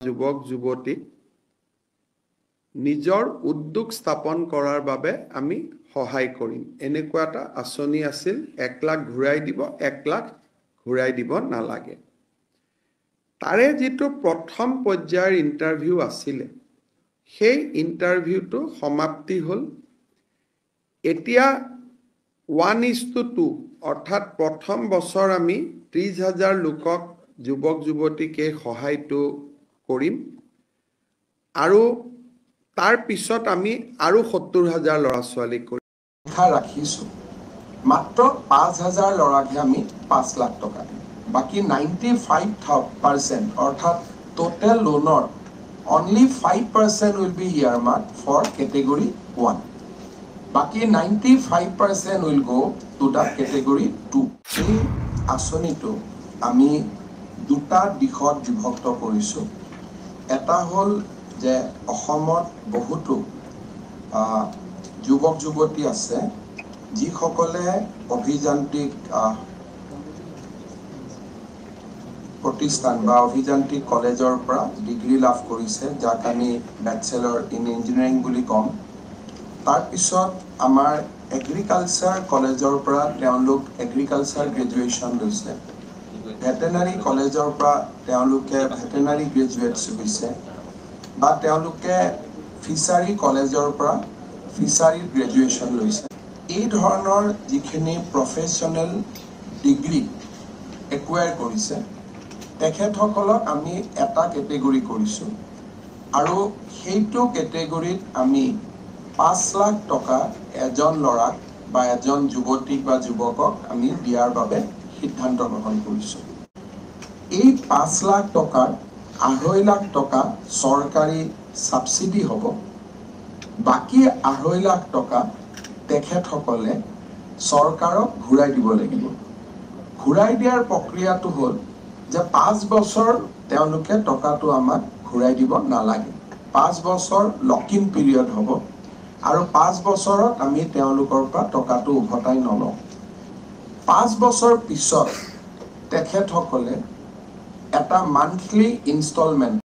যুৱক যুৱতীক নিজৰ উদ্যোগ স্থাপন কৰাৰ বাবে আমি সহায় কৰিম এনেকুৱা এটা আঁচনি আছিল 1 লাখ ঘূৰাই দিব 1 লাখ ঘূৰাই দিব নালাগে তাৰে যেটো প্ৰথম পৰ্যায়ৰ ইন্টাৰভিউ আছিল সেই ইন্টাৰভিউটো সমাপ্তি হল এতিয়া 1:2 অৰ্থাৎ প্ৰথম বছৰ আমি 30,000 লোকক যুৱক যুৱতীকে সহায়টো কৰিম আৰু তাৰ পিছত আমি আৰু 70,000 ল'ৰা ছোৱালী কৰিম ৰাখিছো মাত্ৰ 5,000 ল'ৰাক আমি 5 লাখ টকা বাকি 95% অৰ্থাৎ টোটাল লোনৰ only 5% will be earmarked for category 1 বাকি 95% will go to the category 2 এই আঁচনিটো আমি দুটা দিশত বিভক্ত কৰিছো এটা হল যে অসমত বহুতো যুৱক যুৱতী আছে যিসকলে অভিযান্ত্ৰিক প্ৰতিষ্ঠান বা অভিযান্ত্ৰিক কলেজৰ পৰা ডিগ্ৰী লাভ কৰিছে যাক আমি ব্যাচেলৰ ইন ইঞ্জিনিয়াৰিং বুলি কম তাৰ পিছত আমাৰ এগ্ৰিকালচাৰ কলেজৰ পৰা তেওঁলোক এগ্ৰিকালচাৰ গ্ৰেজুৱেচন লৈছে ভেটেনাৰী কলেজৰ পৰা তেওঁলোকে ভেটেনাৰী গ্ৰেজুৱেটছ হৈছে বা তেওঁলোকে ফিচাৰী কলেজৰ পৰা ফিচাৰী গ্ৰেজুৱেচন লৈছে এই ধৰণৰ যিখিনি প্ৰফেশনাল ডিগ্ৰী একুৱায়াৰ কৰিছে তেখেতসকলক আমি এটা কেটেগৰী কৰিছো আৰু সেইটো কেটেগৰীত আমি 5 লাখ টকা এজন ল'ৰাক বা এজন যুৱতীক বা যুৱকক আমি দিয়াৰ বাবে সিদ্ধান্ত গ্ৰহণ কৰিছো এই 5 লাখ টকাৰ 2.5 লাখ টকা চৰকাৰী সাবসিডি হ'ব বাকি 2.5 লাখ টকা তেখেতসকলে চৰকাৰক ঘূৰাই দিব লাগিব ঘূৰাই দিয়াৰ প্ৰক্ৰিয়াটো হ'ল যে 5 বছৰ তেওঁলোকে টকাটো আমাক ঘূৰাই দিব নালাগে 5 বছৰ লকিং পিৰিয়ড হ'ব আৰু 5 বছৰত আমি তেওঁলোকৰ পৰা টকাটো উভতাই নলওঁ 5 বছৰ পিছত তেখেতসকলে এটা মান্থলি ইনষ্টলমেন্ট